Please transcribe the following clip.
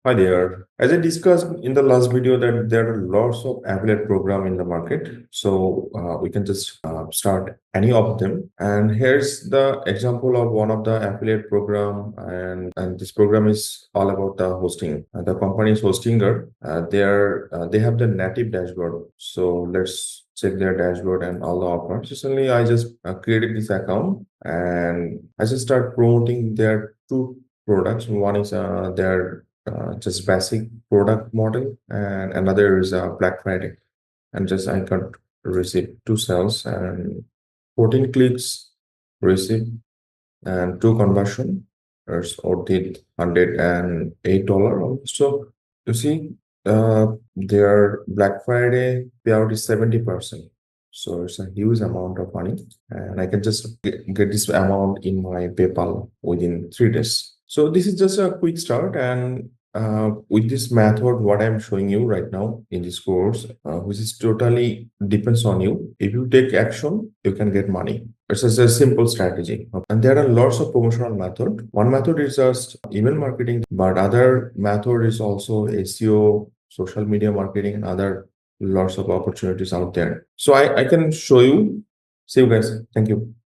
Hi there. As I discussed in the last video that there are lots of affiliate program in the market. So we can just start any of them. And here's the example of one of the affiliate program. And this program is all about the hosting. The company is Hostinger. They have the native dashboard. So let's check their dashboard and all the offers. Recently, I just created this account and I just start promoting their two products. One is their just basic product model, and another is Black Friday. And just I got receive two sales and 14 clicks receive and two conversion. There's did $108 also. You see, their Black Friday payout is 70%. So it's a huge amount of money, and I can just get this amount in my PayPal within 3 days. So this is just a quick start, and with this method, what I'm showing you right now in this course, which is totally depends on you. If you take action, you can get money. It's just a simple strategy. And there are lots of promotional method. One method is just email marketing, but other method is also SEO, social media marketing, and other lots of opportunities out there. So I can show you. See you guys. Thank you.